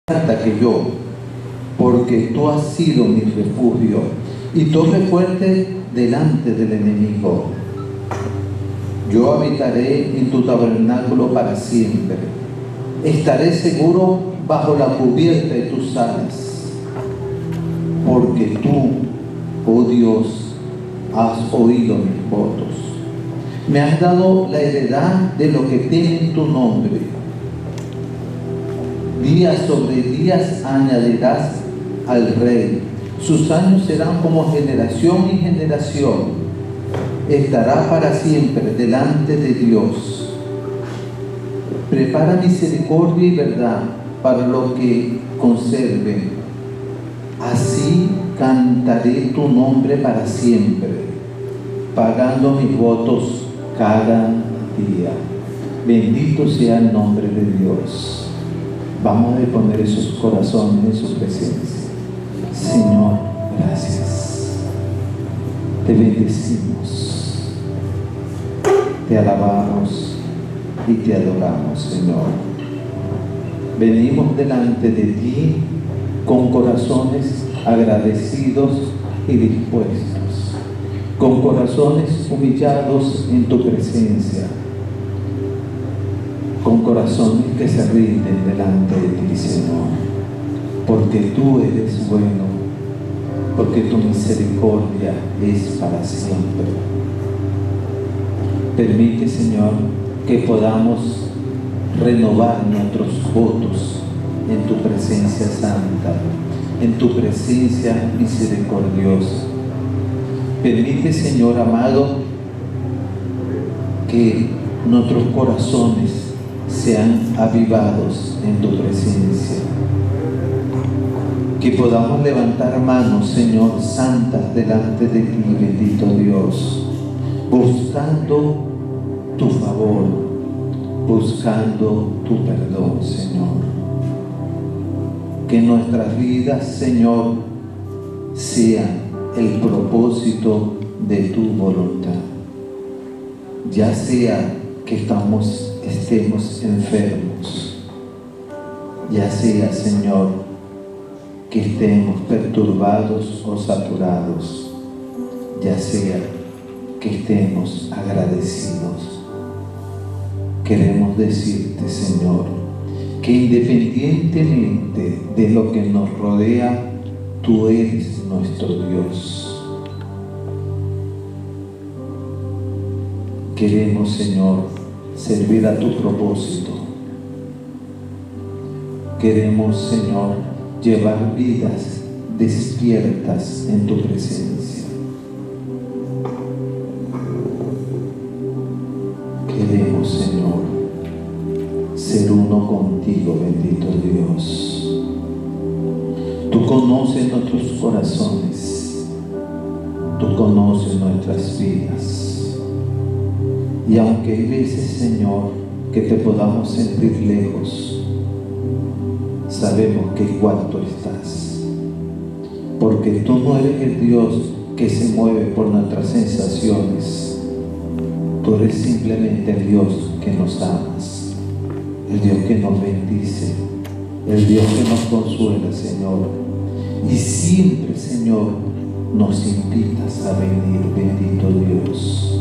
que yo, porque tú has sido mi refugio y torre fuerte delante del enemigo. Yo habitaré en tu tabernáculo para siempre. Estaré seguro bajo la cubierta de tus alas, porque tú, oh Dios, has oído mis votos. Me has dado la heredad de lo que temen tu nombre. Días sobre días añadirás al rey. Sus años serán como generación y generación. Estará para siempre delante de Dios. Prepara misericordia y verdad para los que conserven. Así cantaré tu nombre para siempre, pagando mis votos cada día. Bendito sea el nombre de Dios. Vamos a poner esos corazones en su presencia. Señor, gracias. Te bendecimos. Te alabamos y te adoramos, Señor. Venimos delante de ti con corazones agradecidos y dispuestos, con corazones humillados en tu presencia, con corazones que se rinden delante de ti, Señor, porque tú eres bueno, porque tu misericordia es para siempre. Permite, Señor, que podamos renovar nuestros votos en tu presencia santa, en tu presencia misericordiosa. Permite, Señor amado, que nuestros corazones sean avivados en tu presencia. Que podamos levantar manos, Señor, santas delante de ti, bendito Dios, buscando tu favor, buscando tu perdón, Señor. Que nuestras vidas, Señor, sean el propósito de tu voluntad. Ya sea que estemos enfermos, ya sea, Señor, que estemos perturbados o saturados, ya sea que estemos agradecidos. Queremos decirte, Señor, que independientemente de lo que nos rodea, tú eres nuestro Dios. Queremos, Señor, servir a tu propósito. Queremos, Señor, llevar vidas despiertas en tu presencia. Queremos, Señor, ser uno contigo, bendito Dios. Tú conoces nuestros corazones, tú conoces nuestras vidas. Y aunque hay veces, Señor, que te podamos sentir lejos, sabemos que igual tú estás. Porque tú no eres el Dios que se mueve por nuestras sensaciones. Tú eres simplemente el Dios que nos amas, el Dios que nos bendice, el Dios que nos consuela, Señor. Y siempre, Señor, nos invitas a venir, bendito Dios.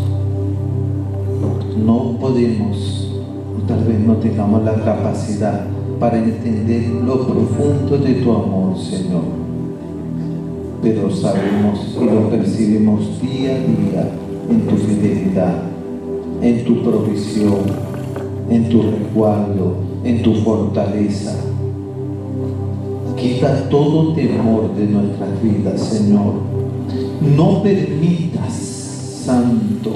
No podemos, o tal vez no tengamos la capacidad para entender lo profundo de tu amor, Señor. Pero sabemos y lo percibimos día a día en tu fidelidad, en tu provisión, en tu resguardo, en tu fortaleza. Quita todo temor de nuestras vidas, Señor. No permitas, Santo,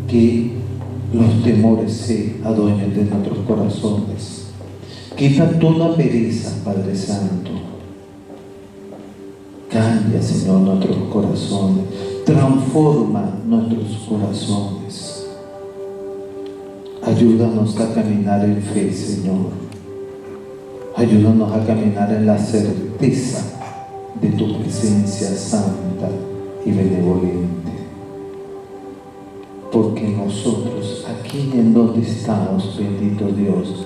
que los temores se adueñen de nuestros corazones. Quita toda pereza, Padre Santo. Cambia, Señor, nuestros corazones. Transforma nuestros corazones. Ayúdanos a caminar en fe, Señor. Ayúdanos a caminar en la certeza de tu presencia santa y benevolente. Porque nosotros, aquí en donde estamos, bendito Dios,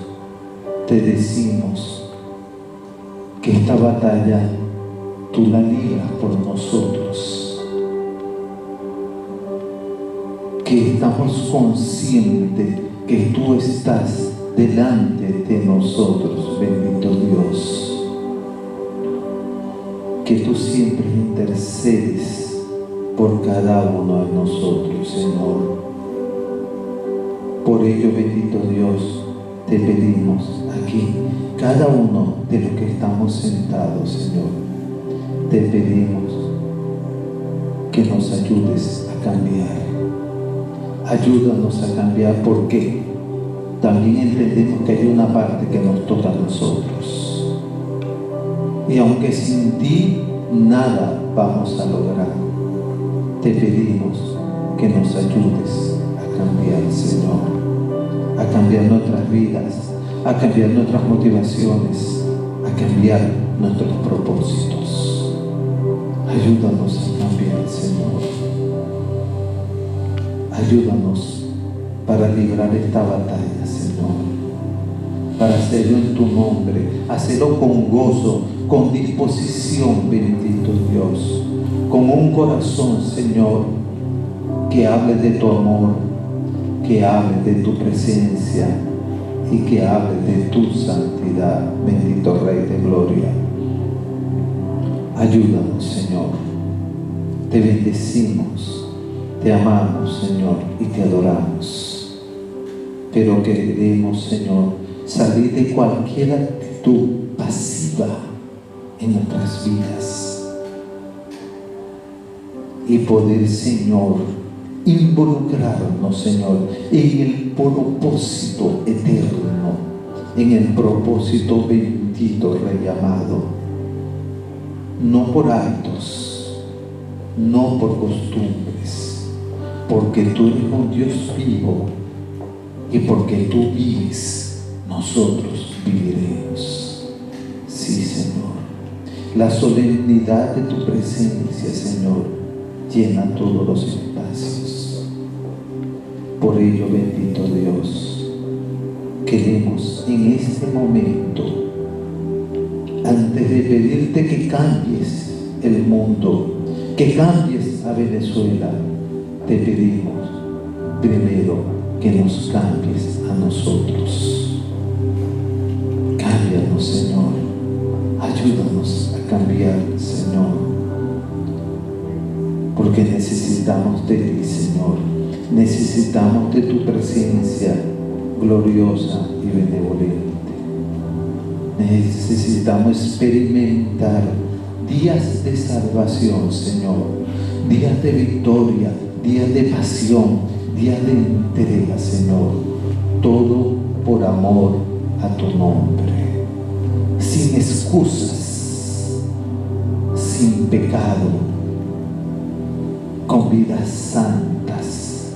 te decimos que esta batalla tú la libras por nosotros, que estamos conscientes que tú estás delante de nosotros, bendito Dios, que tú siempre intercedes por cada uno de nosotros, Señor. Por ello, bendito Dios, te pedimos aquí, cada uno de los que estamos sentados, Señor, te pedimos que nos ayudes a cambiar. Ayúdanos a cambiar, porque también entendemos que hay una parte que nos toca a nosotros. Y aunque sin ti nada vamos a lograr, te pedimos que nos ayudes a cambiar, Señor, a cambiar nuestras vidas, a cambiar nuestras motivaciones, a cambiar nuestros propósitos. Ayúdanos a cambiar, Señor. Ayúdanos para librar esta batalla, Señor, para hacerlo en tu nombre, hacerlo con gozo, con disposición, bendito Dios, con un corazón, Señor, que hable de tu amor, que hable de tu presencia y que hable de tu santidad, bendito Rey de Gloria. Ayúdanos, Señor. Te bendecimos, te amamos, Señor, y te adoramos. Pero queremos, Señor, salir de cualquier actitud pasiva en nuestras vidas y poder, Señor, involucrarnos, Señor, en el propósito eterno, en el propósito bendito, Rey amado, no por actos, no por costumbres, porque tú eres un Dios vivo, y porque tú vives, nosotros viviremos. Sí, Señor. La solemnidad de tu presencia, Señor, llena todos los espacios. Por ello, bendito Dios, queremos en este momento, antes de pedirte que cambies el mundo, que cambies a Venezuela, te pedimos primero que nos cambies a nosotros. Cámbianos, Señor. Ayúdanos a cambiar, Señor, porque necesitamos de ti, Señor. Necesitamos de tu presencia gloriosa y benevolente. Necesitamos experimentar días de salvación, Señor, días de victoria, días de pasión, días de entrega, Señor, todo por amor a tu nombre, sin excusas, sin pecado, con vidas santas,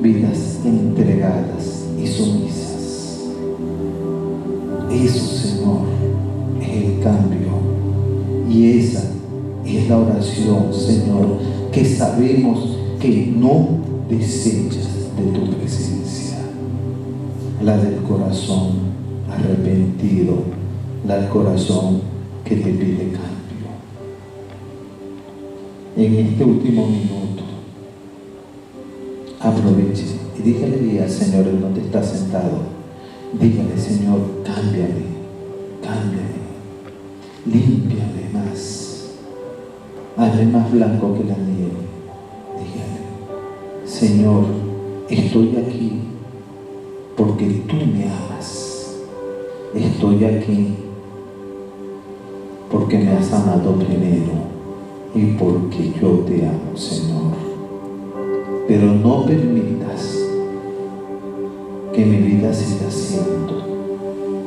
vidas entregadas y sumisas. Eso, Señor, es el cambio, y esa es la oración, Señor, que sabemos que no desechas de tu presencia, la del corazón arrepentido, la del corazón que te pide cambio. En este último minuto, aproveche y dígale al Señor en donde está sentado, dígale: Señor, cámbiame, límpiame más, hazme más blanco que la nieve. Dígale: Señor, estoy aquí porque tú me amas. Estoy aquí porque me has amado primero y porque yo te amo, Señor. Pero no permitas que mi vida siga siendo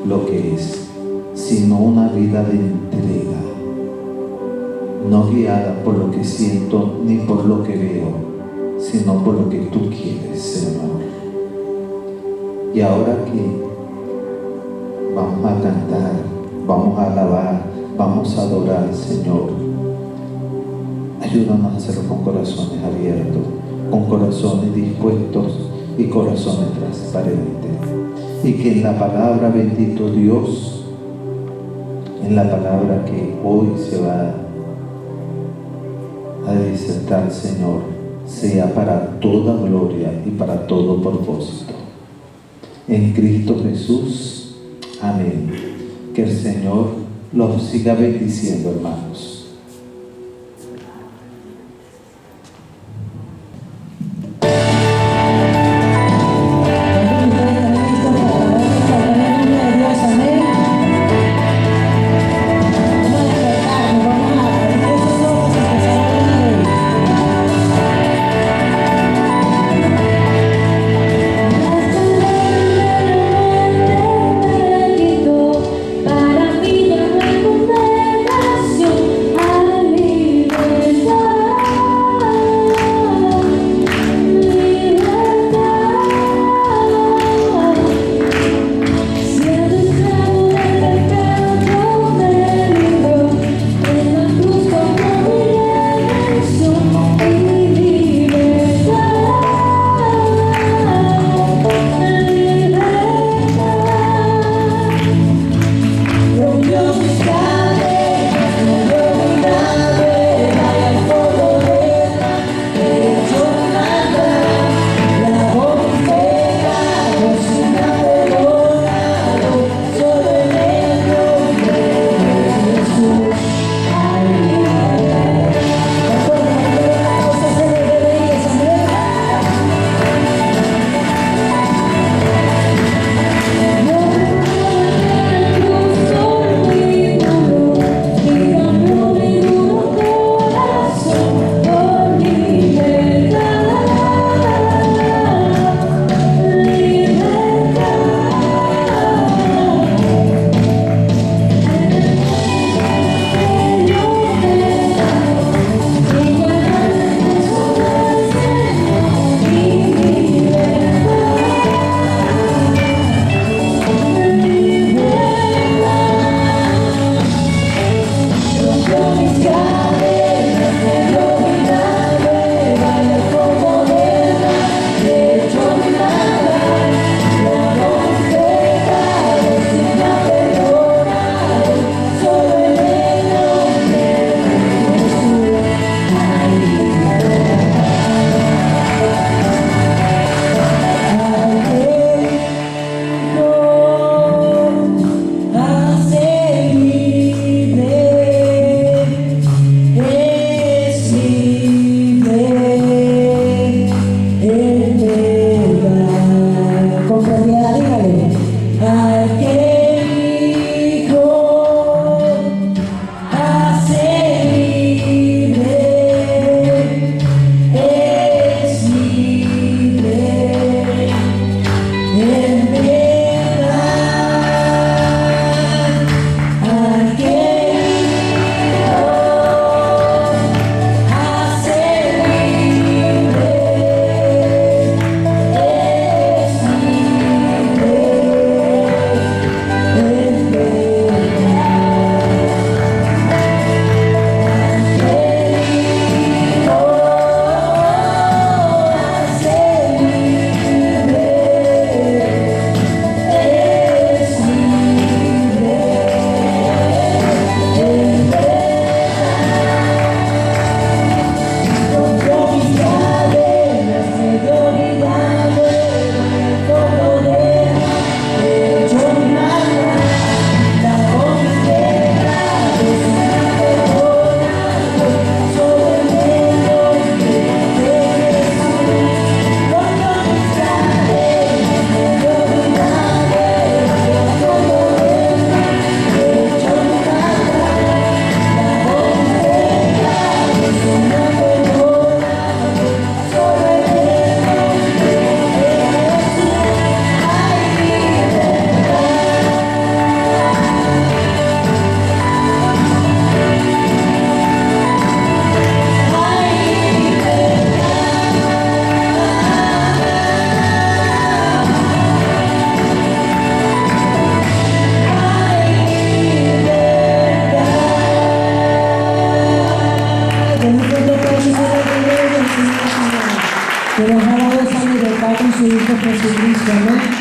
lo que es, sino una vida de entrega, no guiada por lo que siento ni por lo que veo, sino por lo que tú quieres, Señor. Y ahora que vamos a cantar, vamos a alabar, vamos a adorar, Señor, ayúdanos a hacerlo con corazones abiertos, con corazones dispuestos y corazones transparentes. Y que en la palabra, bendito Dios, en la palabra que hoy se va a disertar, Señor, sea para toda gloria y para todo propósito. En Cristo Jesús. Amén. Que el Señor los siga bendiciendo, hermanos. su Hijo Jesucristo. Amén.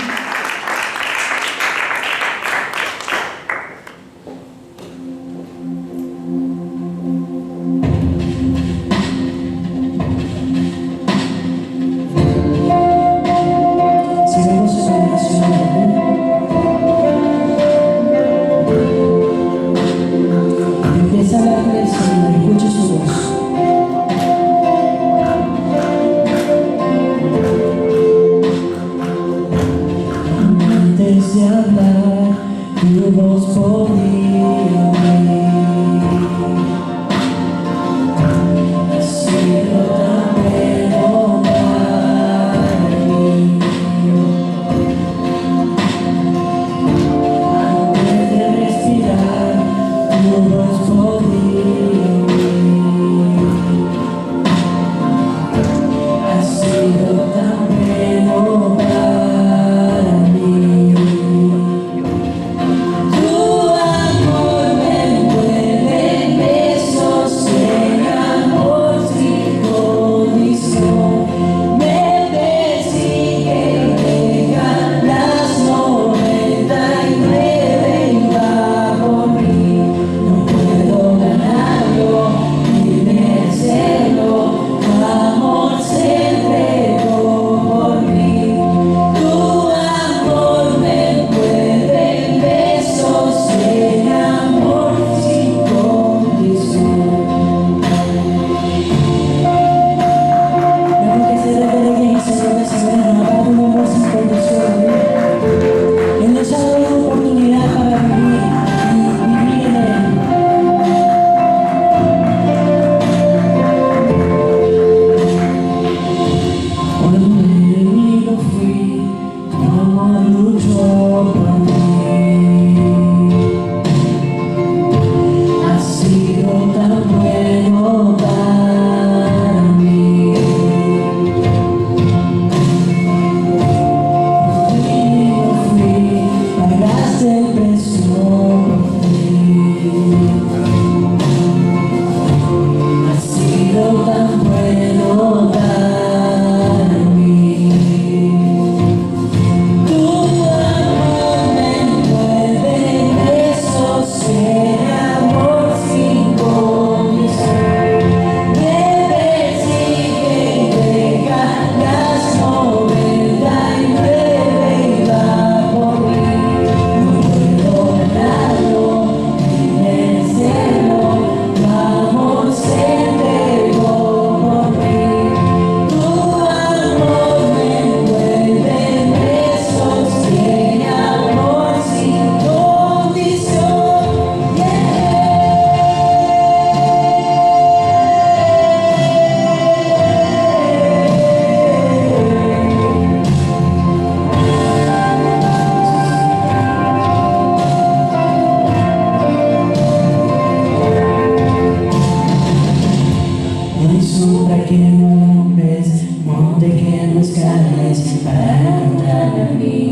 pequeños cables para encontrarme a mí.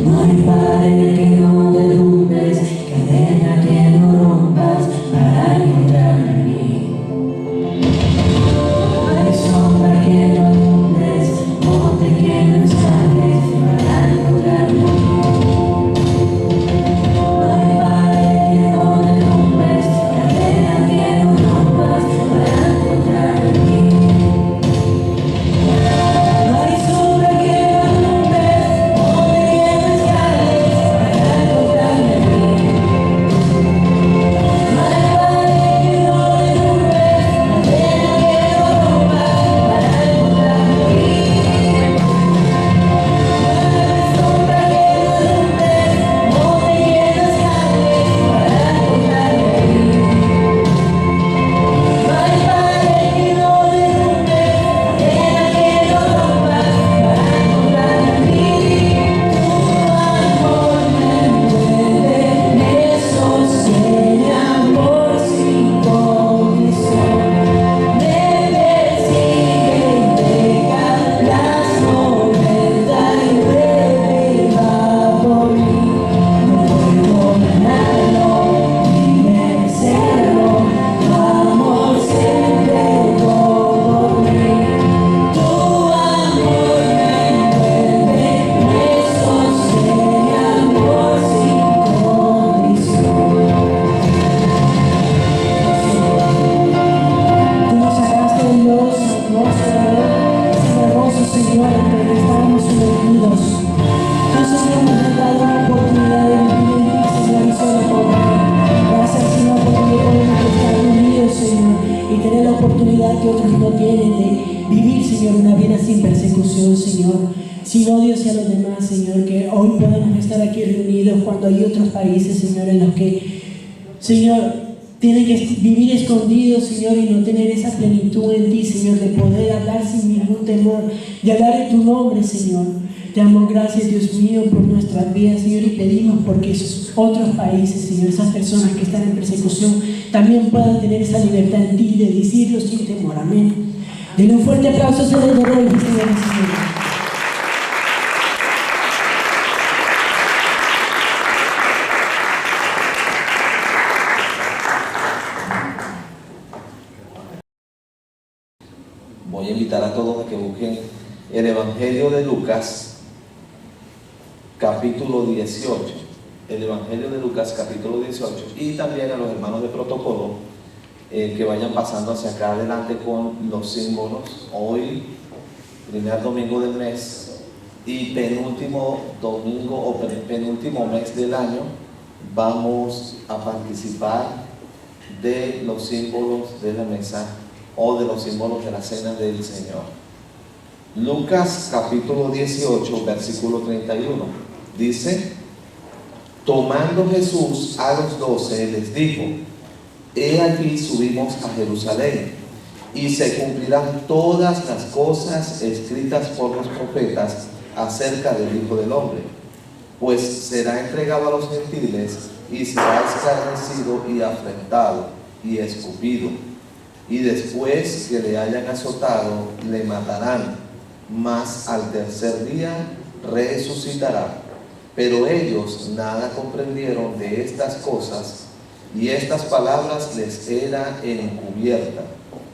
No hay pared que no derrumbes, cadena que no rompas para encontrarme a mí. No hay sombra que no alumbres, monte que no escales para encontrarme a mí. No hay pared que no derrumbes, cadena que no rompas para encontrarme a mí. No hay sombra que no alumbres, monte que no escales para encontrarme a mí. No hay pared que no derrumbes, cadena que no rompas para encontrarme a mí. No hay sombra que no alumbres, monte que no escales para encontrarme a mí. No hay pared que no derrumbes, cadena que no rompas para encontrarme a mí. Tu amor me envuelve, me sostiene, amor sin condición. Me persigue y deja las 99 y va por mí. No puedo ganarlo ni merecerlo, tu amor siempre por mí. Tu amor me envuelve, me sostiene, amor sin condición. Tú nos sacaste del lodo cenagoso, cenagoso, Señor, en el que estábamos sumergidos. Tú, Señor, nos has dado una oportunidad de vivir en ti, Señor, y solo por ti. Gracias, Señor, porque podemos estar unidos, Señor, y tener la oportunidad que otros no tienen de vivir, Señor, una vida sin persecución, Señor, sin odio hacia los demás, Señor, que hoy podemos estar aquí reunidos cuando hay otros países, Señor, en los que, Señor, tienen que vivir escondidos, Señor, y no tener esa plenitud en ti, Señor, de poder hablar sin ningún temor, de hablar en tu nombre, Señor. Te damos gracias, Dios mío, por nuestras vidas, Señor, y pedimos porque esos otros países, Señor, esas personas que están en persecución, también puedan tener esa libertad en ti de decirlo sin temor. Amén. Denle un fuerte aplauso a ese Rey de Reyes, Señor, Señor. Voy a invitar a todos a que busquen el Evangelio de Lucas, capítulo 18. El Evangelio de Lucas, capítulo 18. Y también a los hermanos de protocolo que vayan pasando hacia acá adelante con los símbolos. Hoy, primer domingo del mes y penúltimo domingo o penúltimo mes del año, vamos a participar de los símbolos de la mesa o de los símbolos de la cena del Señor. Lucas capítulo 18, versículo 31, dice: tomando Jesús a los 12, les dijo: he aquí subimos a Jerusalén, y se cumplirán todas las cosas escritas por los profetas acerca del Hijo del Hombre, pues será entregado a los gentiles, y será escarnecido y afrentado y escupido, y después que le hayan azotado, le matarán, mas al tercer día resucitará. Pero ellos nada comprendieron de estas cosas, y estas palabras les eran encubiertas,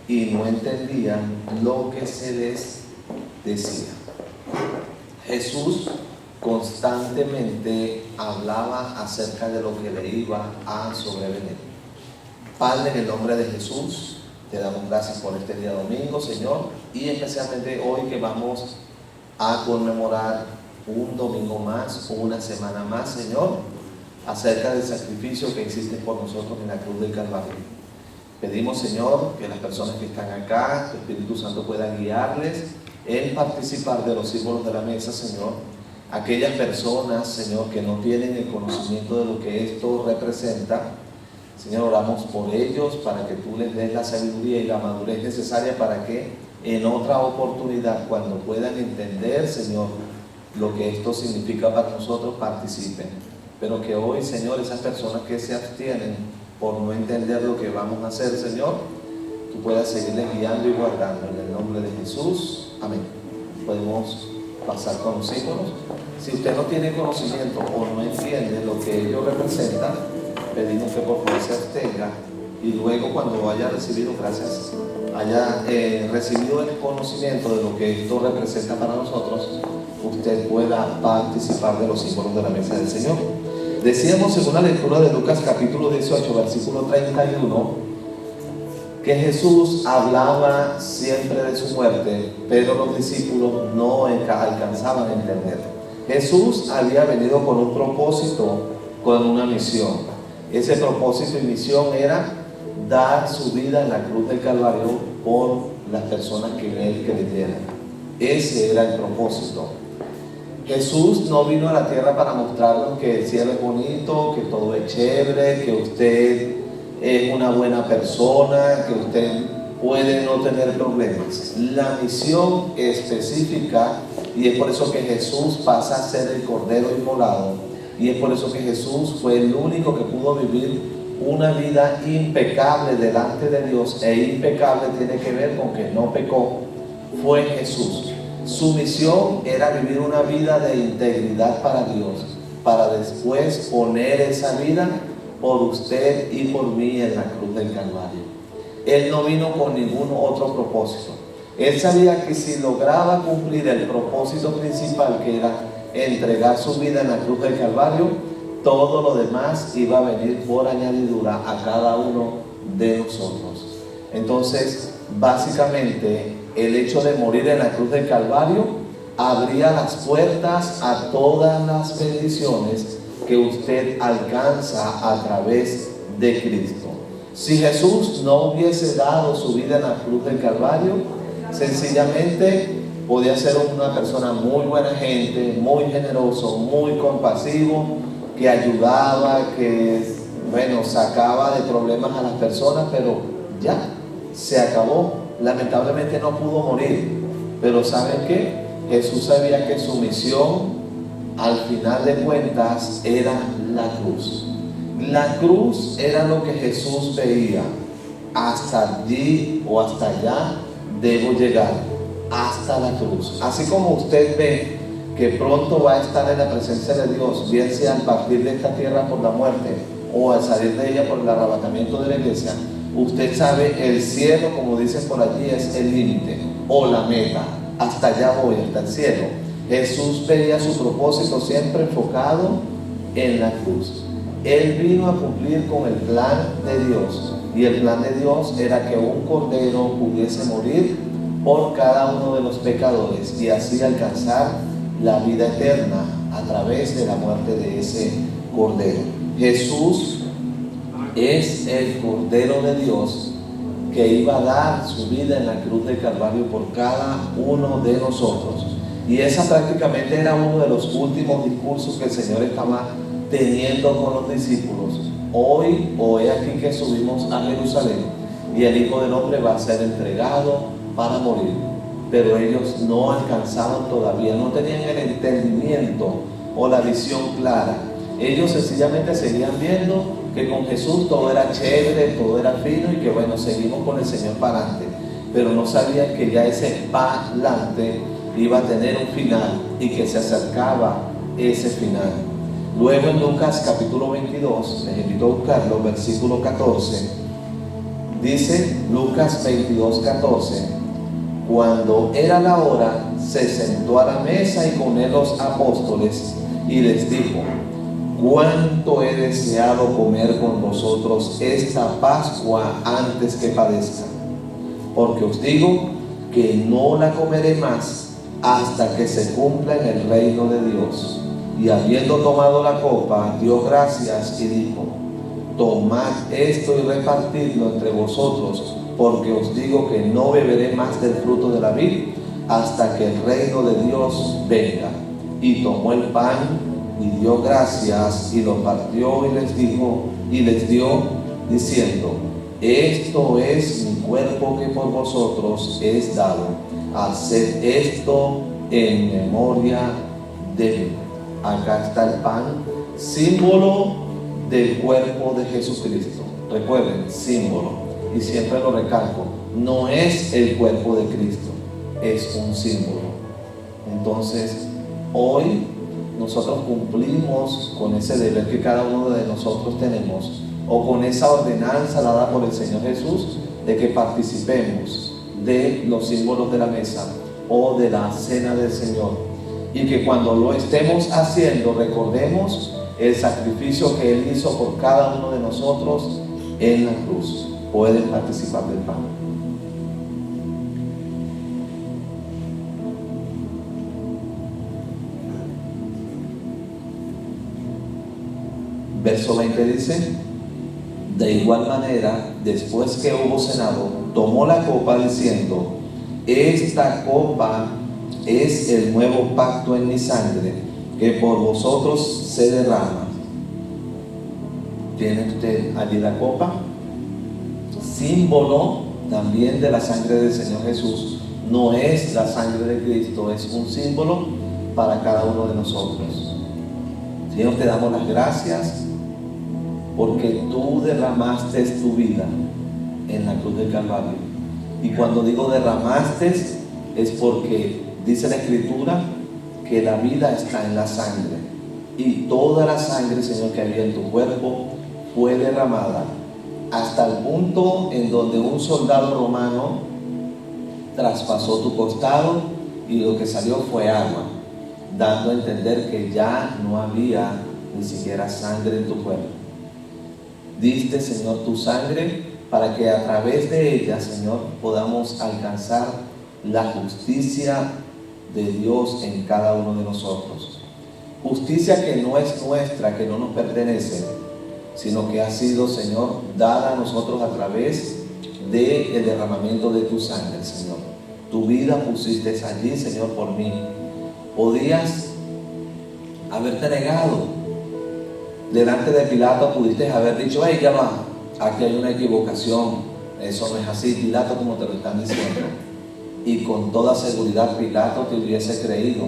y no entendían lo que se les decía. Jesús constantemente hablaba acerca de lo que le iba a sobrevenir. Padre, en el nombre de Jesús, te damos gracias por este día domingo, Señor, y especialmente hoy que vamos a conmemorar un domingo más, una semana más, Señor, acerca del sacrificio que hiciste por nosotros en la cruz del Calvario. Pedimos, Señor, que las personas que están acá, el Espíritu Santo pueda guiarles en participar de los símbolos de la mesa, Señor. Aquellas personas, Señor, que no tienen el conocimiento de lo que esto representa, Señor, oramos por ellos para que tú les des la sabiduría y la madurez necesaria para que en otra oportunidad, cuando puedan entender, Señor, lo que esto significa para nosotros, participen. Pero que hoy, Señor, esas personas que se abstienen por no entender lo que vamos a hacer, Señor, tú puedas seguirles guiando y guardando. En el nombre de Jesús, amén. Podemos pasar con los símbolos. Si usted no tiene conocimiento o no entiende lo que ellos representan, pedimos que por favor se abstenga y luego cuando haya recibido, gracias, haya recibido el conocimiento de lo que esto representa para nosotros, usted pueda participar de los símbolos de la mesa del Señor. Decíamos en una lectura de Lucas capítulo 18, versículo 31, que Jesús hablaba siempre de su muerte, pero los discípulos no alcanzaban a entender. Jesús había venido con un propósito, con una misión. Ese propósito y misión era dar su vida en la cruz del Calvario por las personas que en Él creyeran. Ese era el propósito. Jesús no vino a la tierra para mostrarnos que el cielo es bonito, que todo es chévere, que usted es una buena persona, que usted puede no tener problemas. La misión específica, y es por eso que Jesús pasa a ser el Cordero Inmolado, y es por eso que Jesús fue el único que pudo vivir una vida impecable delante de Dios, e impecable tiene que ver con que no pecó, fue Jesús. Su misión era vivir una vida de integridad para Dios, para después poner esa vida por usted y por mí en la cruz del Calvario. Él no vino con ningún otro propósito. Él sabía que si lograba cumplir el propósito principal, que era entregar su vida en la cruz del Calvario, todo lo demás iba a venir por añadidura a cada uno de nosotros. Entonces, básicamente, el hecho de morir en la cruz del Calvario abría las puertas a todas las bendiciones que usted alcanza a través de Cristo. Si Jesús no hubiese dado su vida en la cruz del Calvario, sencillamente podía ser una persona muy buena gente, muy generoso, muy compasivo, que ayudaba, que sacaba de problemas a las personas, pero ya, se acabó. Lamentablemente no pudo morir, pero ¿saben qué? Jesús sabía que su misión al final de cuentas era la cruz. La cruz era lo que Jesús veía. Hasta allí o hasta allá debo llegar, hasta la cruz. Así como usted ve que pronto va a estar en la presencia de Dios, bien sea al partir de esta tierra por la muerte o al salir de ella por el arrebatamiento de la iglesia, usted sabe, el cielo, como dicen por allí, es el límite o la meta. Hasta allá voy, hasta el cielo. Jesús veía su propósito siempre enfocado en la cruz. Él vino a cumplir con el plan de Dios, y el plan de Dios era que un cordero pudiese morir por cada uno de los pecadores y así alcanzar la vida eterna a través de la muerte de ese cordero. Jesús es el Cordero de Dios que iba a dar su vida en la cruz del Calvario por cada uno de nosotros. Y esa prácticamente era uno de los últimos discursos que el Señor estaba teniendo con los discípulos. Hoy, o he aquí que subimos a Jerusalén, y el Hijo del Hombre va a ser entregado para morir. Pero ellos no alcanzaban todavía, no tenían el entendimiento o la visión clara. Ellos sencillamente seguían viendo que con Jesús todo era chévere, todo era fino y que seguimos con el Señor para adelante. Pero no sabían que ya ese para adelante iba a tener un final y que se acercaba ese final. Luego en Lucas capítulo 22, les invito a buscarlo, versículo 14, dice Lucas 22, 14: cuando era la hora, se sentó a la mesa y con él los apóstoles y les dijo: cuánto he deseado comer con vosotros esta Pascua antes que padezca, porque os digo que no la comeré más hasta que se cumpla en el reino de Dios. Y habiendo tomado la copa, dio gracias y dijo: tomad esto y repartidlo entre vosotros, porque os digo que no beberé más del fruto de la vid hasta que el reino de Dios venga. Y tomó el pan y dio gracias y lo partió y les dio diciendo: esto es mi cuerpo que por vosotros es dado, haced esto en memoria de mí. Acá está el pan, símbolo del cuerpo de Jesucristo. Recuerden, símbolo, y siempre lo recalco, no es el cuerpo de Cristo, es un símbolo. Entonces, hoy nosotros cumplimos con ese deber que cada uno de nosotros tenemos, o con esa ordenanza dada por el Señor Jesús, de que participemos de los símbolos de la mesa o de la cena del Señor, y que cuando lo estemos haciendo recordemos el sacrificio que Él hizo por cada uno de nosotros en la cruz. Pueden participar del pan. Verso 20 dice: de igual manera, después que hubo cenado, tomó la copa diciendo: esta copa es el nuevo pacto en mi sangre, que por vosotros se derrama. ¿Tiene usted allí la copa? Símbolo también de la sangre del Señor Jesús. No es la sangre de Cristo, es un símbolo para cada uno de nosotros. Señor, te damos las gracias porque tú derramaste tu vida en la cruz del Calvario. Y cuando digo derramaste, es porque dice la Escritura que la vida está en la sangre. Y toda la sangre, Señor, que había en tu cuerpo fue derramada hasta el punto en donde un soldado romano traspasó tu costado y lo que salió fue agua, dando a entender que ya no había ni siquiera sangre en tu cuerpo. Diste, Señor, tu sangre para que a través de ella, Señor, podamos alcanzar la justicia de Dios en cada uno de nosotros. Justicia que no es nuestra, que no nos pertenece, sino que ha sido, Señor, dada a nosotros a través del derramamiento de tu sangre, Señor. Tu vida pusiste allí, Señor, por mí. Podías haberte negado. Delante de Pilato pudiste haber dicho: hey, ya va, aquí hay una equivocación, eso no es así, Pilato, como te lo están diciendo. Y con toda seguridad Pilato te hubiese creído,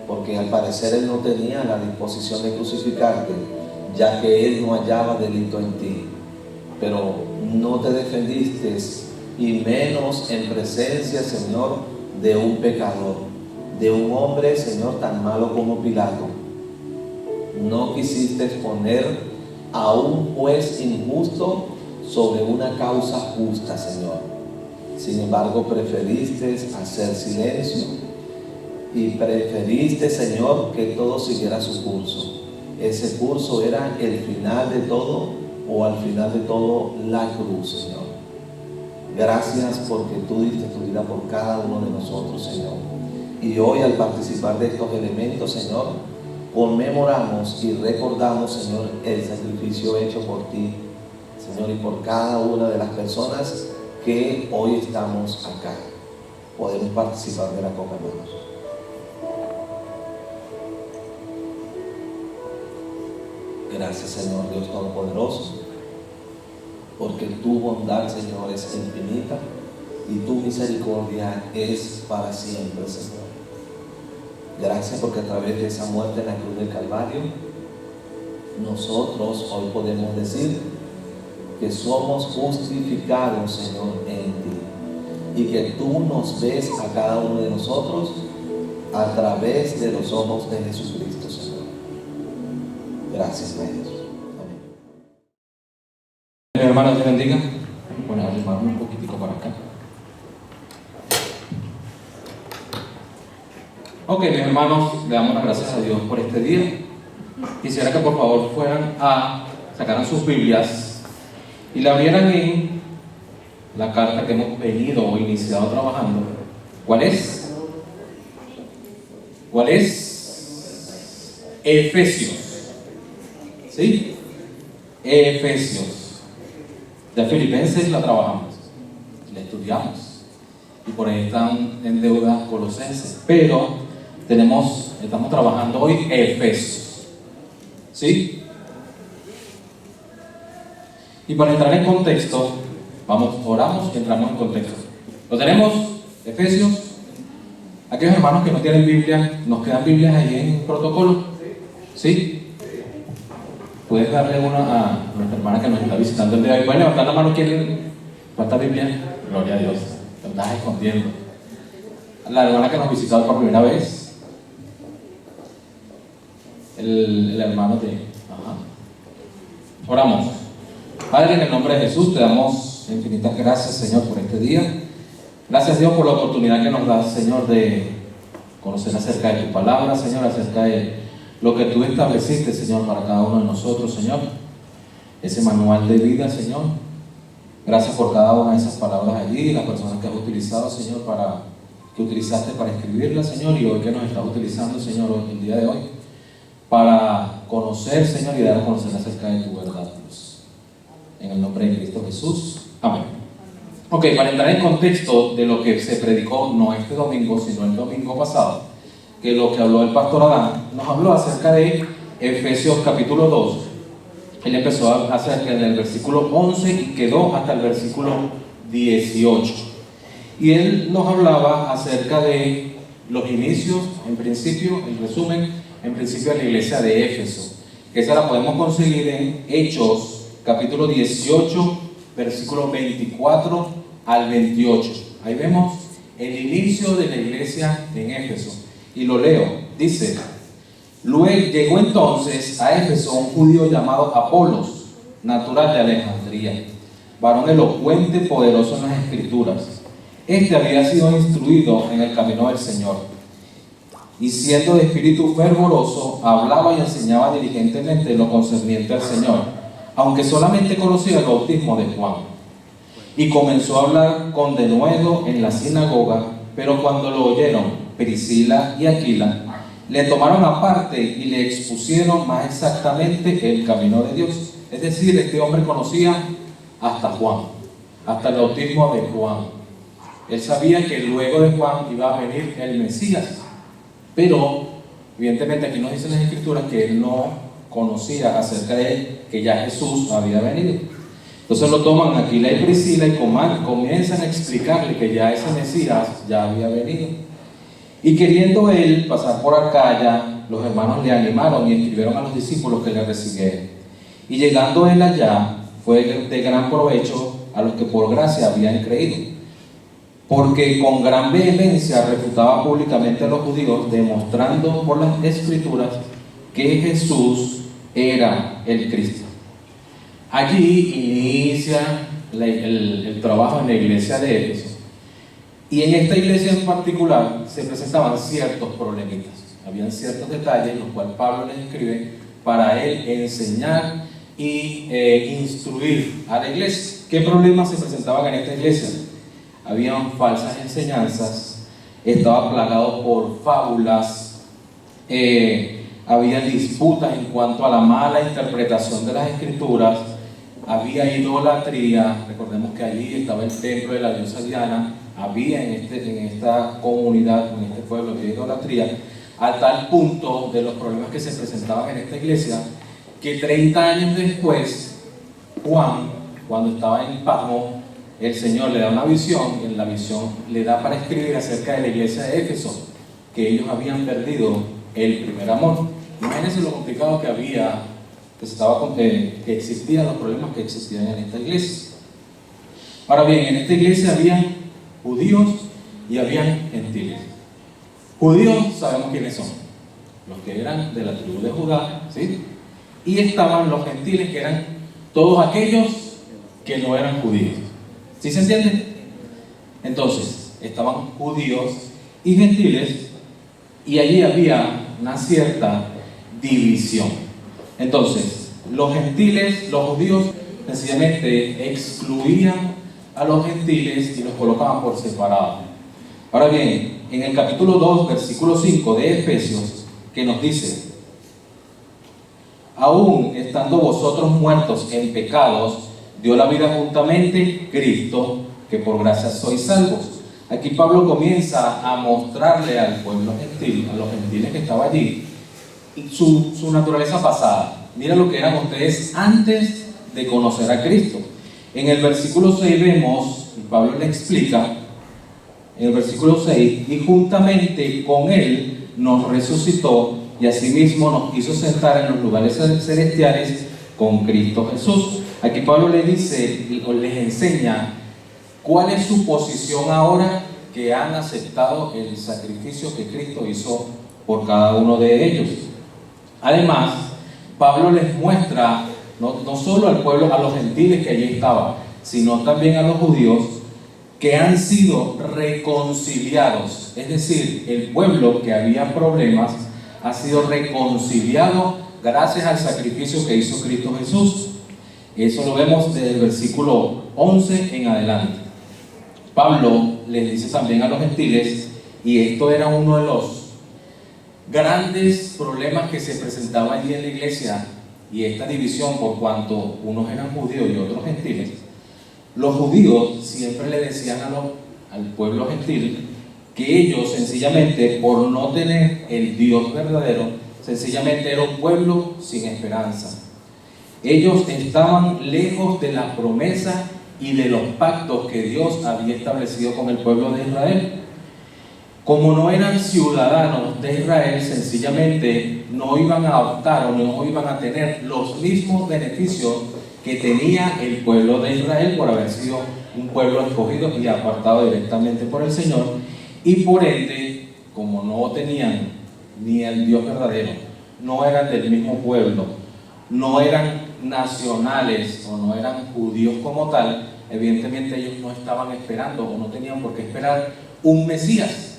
porque al parecer él no tenía la disposición de crucificarte, ya que él no hallaba delito en ti. Pero no te defendiste, y menos en presencia, Señor, de un pecador, de un hombre, Señor, tan malo como Pilato. No quisiste poner a un juez injusto sobre una causa justa, Señor. Sin embargo, preferiste hacer silencio y preferiste, Señor, que todo siguiera su curso. Ese curso era el final de todo, o al final de todo, la cruz, Señor. Gracias porque tú diste tu vida por cada uno de nosotros, Señor. Y hoy, al participar de estos elementos, Señor, conmemoramos y recordamos, Señor, el sacrificio hecho por ti, Señor, y por cada una de las personas que hoy estamos acá. Podemos participar de la copa, hermanos. Gracias, Señor Dios Todopoderoso, porque tu bondad, Señor, es infinita y tu misericordia es para siempre, Señor. Gracias porque a través de esa muerte en la cruz del Calvario, nosotros hoy podemos decir que somos justificados, Señor, en ti, y que tú nos ves a cada uno de nosotros a través de los ojos de Jesucristo, Señor. Gracias, Maestro. Amén. Hermanos, Dios bendiga. Bueno, vamos un poquitico para acá. Ok, mis hermanos, le damos las gracias a Dios por este día. Quisiera que por favor sacaran sus Biblias y la abrieran en la carta que hemos venido o iniciado trabajando. ¿Cuál es? ¿Cuál es? Efesios. ¿Sí? Efesios. Ya Filipenses la trabajamos, la estudiamos, y por ahí están en deuda Colosenses, pero estamos trabajando hoy Efesios. ¿Sí? Y para entrar en contexto, oramos y entramos en contexto. ¿Lo tenemos? Efesios. Aquellos hermanos que no tienen Biblia, ¿nos quedan Biblias ahí en protocolo? ¿Sí? Puedes darle una a nuestra hermana que nos está visitando el día de hoy. ¿Pueden levantar la mano? ¿Quieren? ¿Cuántas Biblias? Gloria a Dios. Te estás escondiendo. La hermana que nos visitó por primera vez. El hermano de... Ajá. Oramos. Padre, en el nombre de Jesús te damos infinitas gracias, Señor, por este día. Gracias, Dios, por la oportunidad que nos das, Señor, de conocer acerca de tu palabra, Señor, acerca de lo que tú estableciste, Señor, para cada uno de nosotros, Señor. Ese manual de vida, Señor. Gracias por cada una de esas palabras allí, las personas que has utilizado, Señor, que utilizaste para escribirlas, Señor, y hoy que nos estás utilizando, Señor, hoy, el día de hoy, para conocer, Señor, y dar a conocer acerca de tu verdad, Dios. En el nombre de Cristo Jesús. Amén. Ok, para entrar en contexto de lo que se predicó, no este domingo, sino el domingo pasado, que lo que habló el pastor Adán, nos habló acerca de Efesios capítulo 2. Él empezó acerca del versículo 11 y quedó hasta el versículo 18. Y él nos hablaba acerca de los inicios, en principio, el resumen, en principio de la iglesia de Éfeso. Esa la podemos conseguir en Hechos, capítulo 18, versículo 24 al 28. Ahí vemos el inicio de la iglesia en Éfeso. Y lo leo, dice: luego llegó entonces a Éfeso un judío llamado Apolos, natural de Alejandría, varón elocuente, poderoso en las escrituras. Este había sido instruido en el camino del Señor, y siendo de espíritu fervoroso, hablaba y enseñaba diligentemente lo concerniente al Señor, aunque solamente conocía el bautismo de Juan. Y comenzó a hablar con denuedo en la sinagoga, pero cuando lo oyeron Priscila y Aquila, le tomaron aparte y le expusieron más exactamente el camino de Dios. Es decir, este hombre conocía hasta Juan, hasta el bautismo de Juan. Él sabía que luego de Juan iba a venir el Mesías, pero evidentemente aquí nos dicen las Escrituras que él no conocía acerca de él, que ya Jesús había venido. Entonces lo toman Aquila y Priscila y comienzan a explicarle que ya ese Mesías ya había venido. Y queriendo él pasar por Acaya, los hermanos le animaron y escribieron a los discípulos que le recibieran. Y llegando él allá, fue de gran provecho a los que por gracia habían creído, porque con gran vehemencia refutaba públicamente a los judíos, demostrando por las Escrituras que Jesús era el Cristo. Allí inicia el trabajo en la iglesia de Éfeso. Y en esta iglesia en particular se presentaban ciertos problemitas. Habían ciertos detalles, los cuales Pablo les escribe para él enseñar y instruir a la iglesia. ¿Qué problemas se presentaban en esta iglesia? Habían falsas enseñanzas, estaba plagado por fábulas, había disputas en cuanto a la mala interpretación de las Escrituras, había idolatría. Recordemos que allí estaba el templo de la diosa Diana. Había en esta comunidad, en este pueblo, de idolatría, a tal punto de los problemas que se presentaban en esta iglesia, que 30 años después, Juan, cuando estaba en Patmos, el Señor le da una visión, y en la visión le da para escribir acerca de la iglesia de Éfeso, que ellos habían perdido el primer amor. Imagínense lo complicado que había, que existían los problemas que existían en esta iglesia. Ahora bien, en esta iglesia había judíos y habían gentiles. Judíos sabemos quiénes son, los que eran de la tribu de Judá, ¿sí? Y estaban los gentiles, que eran todos aquellos que no eran judíos. ¿Sí se entiende? Entonces, estaban judíos y gentiles, y allí había una cierta división. Entonces, los gentiles, los judíos, sencillamente excluían a los gentiles y los colocaban por separado. Ahora bien, en el capítulo 2, versículo 5 de Efesios, que nos dice: aún estando vosotros muertos en pecados, dio la vida juntamente Cristo, que por gracia sois salvos. Aquí Pablo comienza a mostrarle al pueblo gentil, a los gentiles que estaban allí, su naturaleza pasada. Mira lo que eran ustedes antes de conocer a Cristo. En el versículo 6 vemos, y Pablo le explica, en el versículo 6, y juntamente con él nos resucitó, y asimismo nos hizo sentar en los lugares celestiales con Cristo Jesús. Aquí Pablo le dice, o les enseña ¿Cuál es su posición ahora que han aceptado el sacrificio que Cristo hizo por cada uno de ellos? Además, Pablo les muestra no solo al pueblo, a los gentiles que allí estaban, sino también a los judíos, que han sido reconciliados. Es decir, el pueblo que había problemas ha sido reconciliado gracias al sacrificio que hizo Cristo Jesús. Eso lo vemos desde el versículo 11 en adelante. Pablo les dice también a los gentiles, y esto era uno de los grandes problemas que se presentaban allí en la iglesia, y esta división por cuanto unos eran judíos y otros gentiles. Los judíos siempre le decían al pueblo gentil que ellos sencillamente, por no tener el Dios verdadero, sencillamente era un pueblo sin esperanza. Ellos estaban lejos de la promesa y de los pactos que Dios había establecido con el pueblo de Israel. Como no eran ciudadanos de Israel, sencillamente no iban a optar o no iban a tener los mismos beneficios que tenía el pueblo de Israel por haber sido un pueblo escogido y apartado directamente por el Señor, y por ende, como no tenían ni el Dios verdadero, no eran del mismo pueblo, no eran nacionales o no eran judíos como tal, evidentemente ellos no estaban esperando o no tenían por qué esperar un Mesías.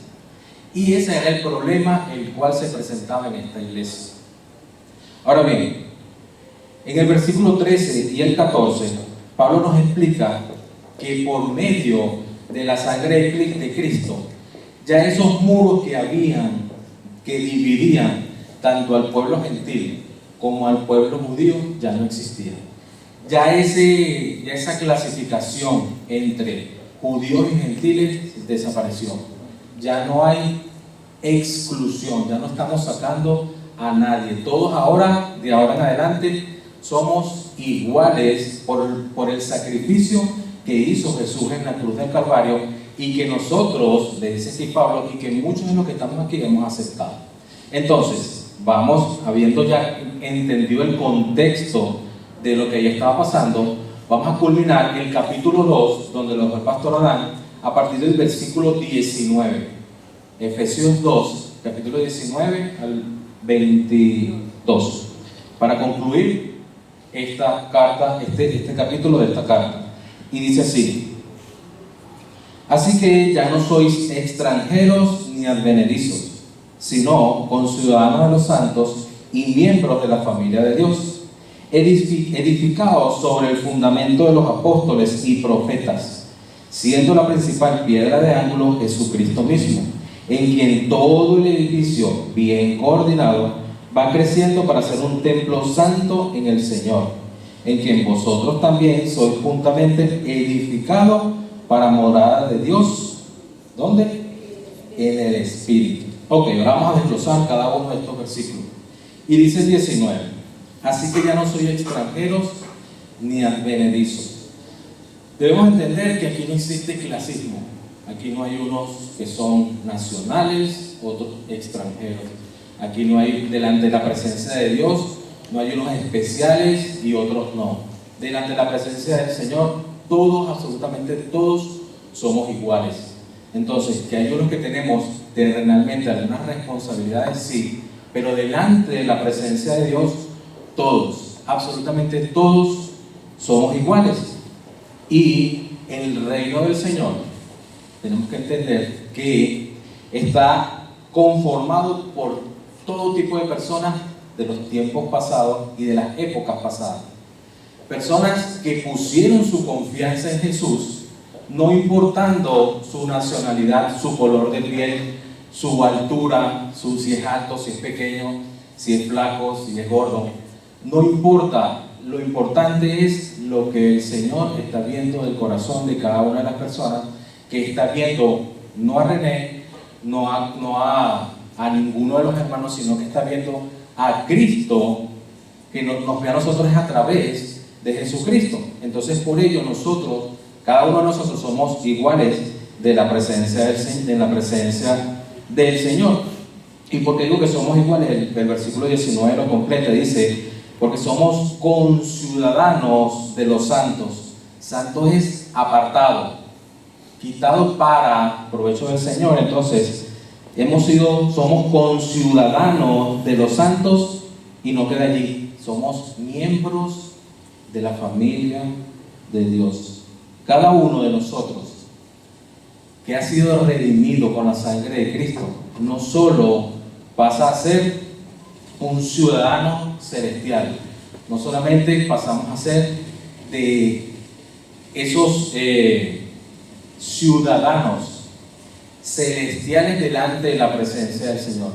Y ese era el problema el cual se presentaba en esta iglesia. Ahora bien, en el versículo 13 y el 14, Pablo nos explica que por medio de la sangre de Cristo, ya esos muros que habían, que dividían tanto al pueblo gentil como al pueblo judío, ya no existían. Ya esa clasificación entre judíos y gentiles desapareció. Ya no hay exclusión, ya no estamos sacando a nadie. Todos ahora, de ahora en adelante, somos iguales por el sacrificio que hizo Jesús en la cruz del Calvario, y que nosotros, le dice aquí Pablo, y que muchos de los que estamos aquí hemos aceptado. Entonces, vamos, habiendo ya entendido el contexto de lo que ya estaba pasando, vamos a culminar el capítulo 2, donde lo ve el pastor Adán, a partir del versículo 19. Efesios 2, capítulo 19 al 22. Para concluir esta carta, este capítulo de esta carta. Y dice así: así que ya no sois extranjeros ni advenedizos, sino conciudadanos de los santos y miembros de la familia de Dios, edificados sobre el fundamento de los apóstoles y profetas, siendo la principal piedra de ángulo Jesucristo mismo, en quien todo el edificio bien coordinado va creciendo para ser un templo santo en el Señor, en quien vosotros también sois juntamente edificados para morada de Dios. ¿Dónde? En el Espíritu. Ok, ahora vamos a desglosar cada uno de estos versículos. Y dice 19: así que ya no sois extranjeros ni advenedizos. Debemos entender que aquí no existe clasismo. Aquí no hay unos que son nacionales, otros extranjeros. Aquí no hay, delante de la presencia de Dios, no hay unos especiales y otros no. Delante de la presencia del Señor, todos, absolutamente todos, somos iguales. Entonces, que hay unos que tenemos terrenalmente algunas responsabilidades, sí, pero delante de la presencia de Dios, todos, absolutamente todos, somos iguales. Y en el reino del Señor, tenemos que entender que está conformado por todo tipo de personas de los tiempos pasados y de las épocas pasadas. Personas que pusieron su confianza en Jesús, no importando su nacionalidad, su color de piel, su altura, si es alto, si es pequeño, si es flaco, si es gordo. No importa, lo importante es lo que el Señor está viendo del corazón de cada una de las personas, que está viendo no a René, no a ninguno de los hermanos, sino que está viendo a Cristo, que nos ve a nosotros a través de Jesucristo. Entonces, por ello nosotros, cada uno de nosotros somos iguales de la presencia del Señor. ¿Y por qué digo que somos iguales? El versículo 19 lo completa, dice: porque somos conciudadanos de los santos. Santo es apartado, quitado para provecho del Señor, entonces somos conciudadanos de los santos y no queda allí, somos miembros de la familia de Dios. Cada uno de nosotros que ha sido redimido con la sangre de Cristo, no solo pasa a ser un ciudadano celestial, no solamente pasamos a ser de esos ciudadanos celestiales delante de la presencia del Señor,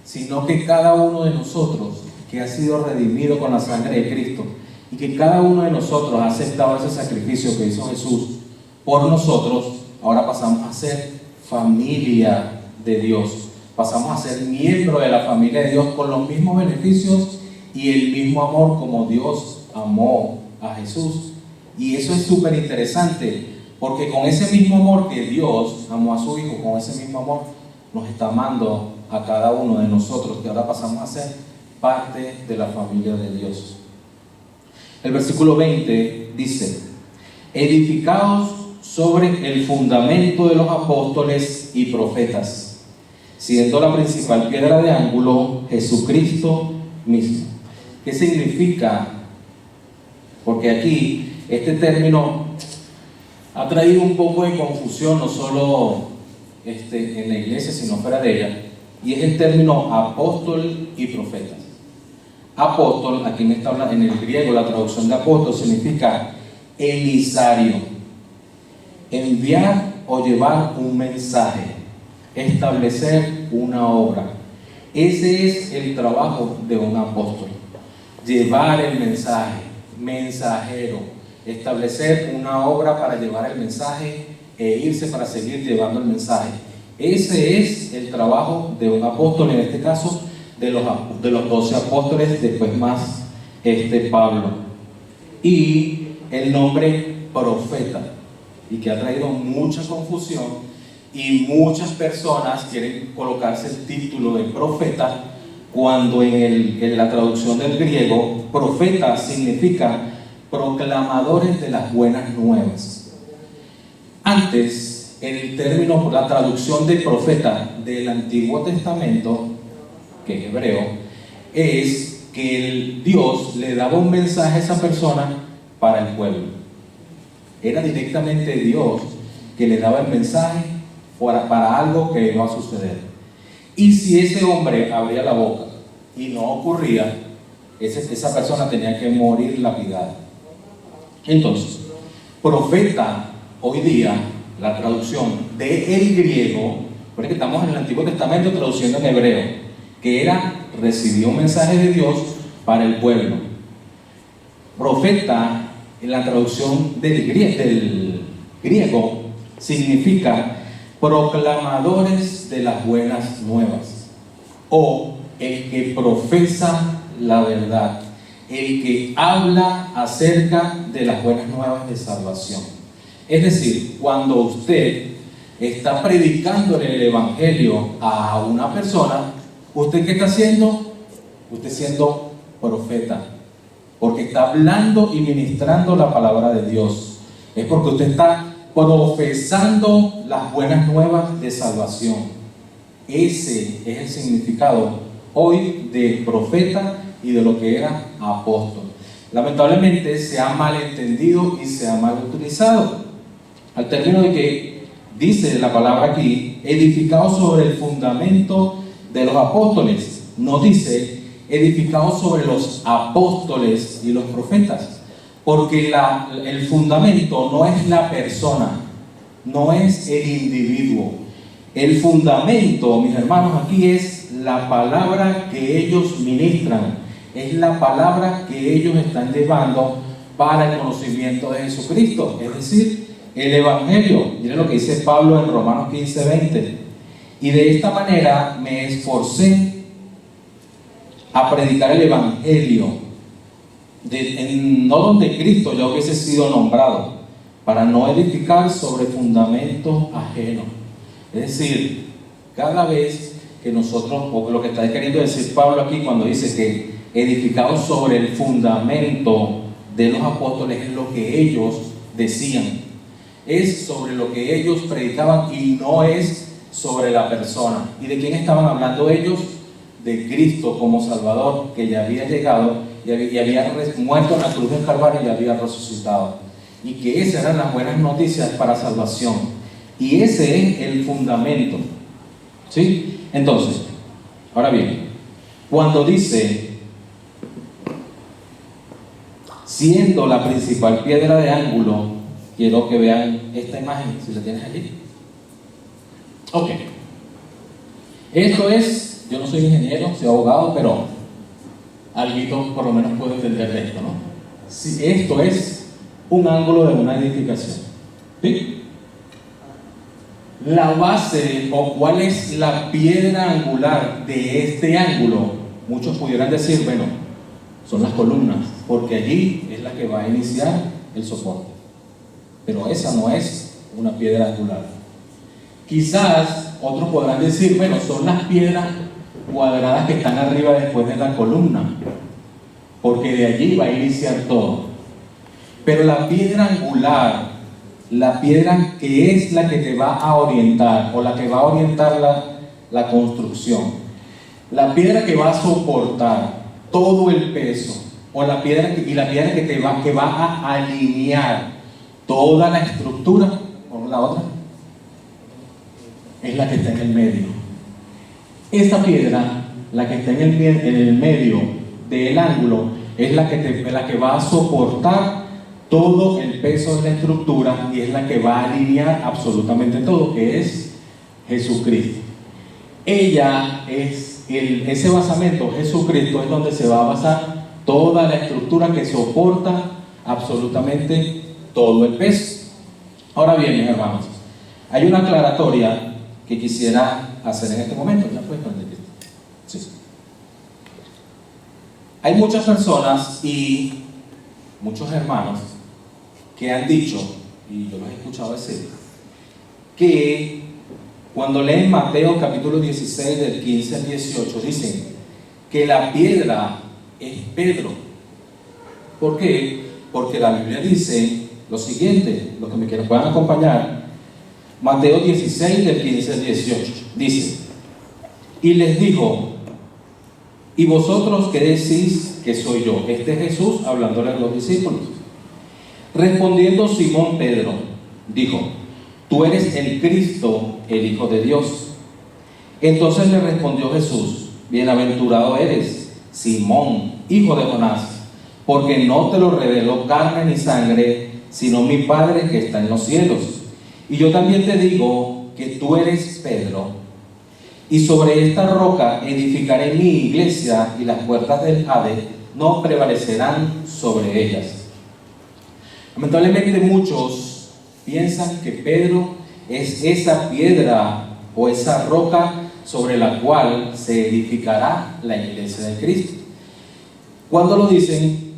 sino que cada uno de nosotros que ha sido redimido con la sangre de Cristo y que cada uno de nosotros ha aceptado ese sacrificio que hizo Jesús por nosotros, ahora pasamos a ser familia de Dios, pasamos a ser miembro de la familia de Dios con los mismos beneficios y el mismo amor como Dios amó a Jesús. Y eso es súper interesante, porque con ese mismo amor que Dios amó a su Hijo, con ese mismo amor nos está amando a cada uno de nosotros, que ahora pasamos a ser parte de la familia de Dios. El versículo 20 dice: edificaos sobre el fundamento de los apóstoles y profetas, siendo la principal piedra de ángulo Jesucristo mismo. ¿Qué significa? Porque aquí este término ha traído un poco de confusión, no solo en la iglesia, sino fuera de ella, y es el término apóstol y profeta. Apóstol, aquí me está hablando, en el griego la traducción de apóstol significa emisario, enviar o llevar un mensaje, establecer una obra. Ese es el trabajo de un apóstol, llevar el mensaje, mensajero, establecer una obra para llevar el mensaje e irse para seguir llevando el mensaje. Ese es el trabajo de un apóstol, en este caso de los 12 apóstoles, después más Pablo. Y el nombre profeta, y que ha traído mucha confusión, y muchas personas quieren colocarse el título de profeta, cuando en la traducción del griego, profeta significa proclamadores de las buenas nuevas. Antes, el término, por la traducción de profeta del Antiguo Testamento, que es hebreo, es que Dios le daba un mensaje a esa persona para el pueblo. Era directamente Dios que le daba el mensaje para algo que iba a suceder. Y si ese hombre abría la boca y no ocurría, esa persona tenía que morir lapidada. Entonces, profeta, hoy día, la traducción del griego, porque estamos en el Antiguo Testamento traduciendo en hebreo, que recibió un mensaje de Dios para el pueblo. Profeta, en la traducción del griego, significa proclamadores de las buenas nuevas, o el que profesa la verdad, el que habla acerca de las buenas nuevas de salvación. Es decir, cuando usted está predicando el evangelio a una persona, ¿usted qué está haciendo? Usted siendo profeta, porque está hablando y ministrando la palabra de Dios. Es porque usted está profesando las buenas nuevas de salvación. Ese es el significado hoy de profeta y de lo que era apóstol. Lamentablemente se ha malentendido y se ha mal utilizado, al término de que dice la palabra aquí, edificado sobre el fundamento de los apóstoles. No dice edificado sobre los apóstoles y los profetas, porque el fundamento no es la persona, no es el individuo. El fundamento, mis hermanos, aquí es la palabra que ellos ministran, es la palabra que ellos están llevando para el conocimiento de Jesucristo, es decir, el evangelio. Miren lo que dice Pablo en Romanos 15:20: y de esta manera me esforcé a predicar el evangelio, no donde Cristo ya hubiese sido nombrado, para no edificar sobre fundamento ajeno. Es decir, cada vez que nosotros, o lo que está queriendo decir Pablo aquí cuando dice que edificados sobre el fundamento de los apóstoles, es lo que ellos decían. es sobre lo que ellos predicaban y no es sobre la persona. ¿Y de quién estaban hablando ellos? De Cristo como Salvador, que ya había llegado y había muerto en la cruz del Calvario y había resucitado. Y que esas eran las buenas noticias para salvación. Y ese es el fundamento. ¿Sí? Entonces, ahora bien, cuando dice, siendo la principal piedra de ángulo, quiero que vean esta imagen, si la tienes allí. Ok. Esto es, yo no soy ingeniero, soy abogado, pero algo por lo menos puedo entender de esto, ¿no? Si esto es un ángulo de una edificación. ¿Sí? La base o cuál es la piedra angular de este ángulo, muchos pudieran decir, bueno, son las columnas, porque allí es la que va a iniciar el soporte. Pero esa no es una piedra angular. Quizás otros podrán decir, bueno, son las piedras cuadradas que están arriba después de la columna, porque de allí va a iniciar todo. Pero la piedra angular, la piedra que es la que te va a orientar, o la que va a orientar la construcción, la piedra que va a soportar todo el peso, o la piedra que va a alinear toda la estructura, o la otra, es la que está en el medio. Esta piedra, la que está en el medio del ángulo, es la que va a soportar todo el peso de la estructura y es la que va a alinear absolutamente todo, que es Jesucristo. Ella es ese basamento, Jesucristo, es donde se va a basar toda la estructura que soporta absolutamente todo el peso. Ahora bien, mis hermanos, hay una aclaratoria que quisiera hacer en este momento. ¿Ya puedes poner esto? Sí. Hay muchas personas y muchos hermanos que han dicho, y yo los he escuchado decir, que cuando leen Mateo capítulo 16 del 15 al 18 dicen que la piedra es Pedro. ¿Por qué? Porque la Biblia dice lo siguiente, los que me puedan acompañar, Mateo 16 del 15 al 18, dice, y les dijo, ¿y vosotros qué decís que soy yo? Este es Jesús hablándole a los discípulos. Respondiendo Simón Pedro, dijo, tú eres el Cristo, el Hijo de Dios. Entonces le respondió Jesús, bienaventurado eres, Simón, hijo de Jonás, porque no te lo reveló carne ni sangre, sino mi Padre que está en los cielos. Y yo también te digo que tú eres Pedro, y sobre esta roca edificaré mi iglesia, y las puertas del Hades no prevalecerán sobre ellas. Lamentablemente muchos piensan que Pedro es esa piedra o esa roca sobre la cual se edificará la iglesia de Cristo. Cuando lo dicen,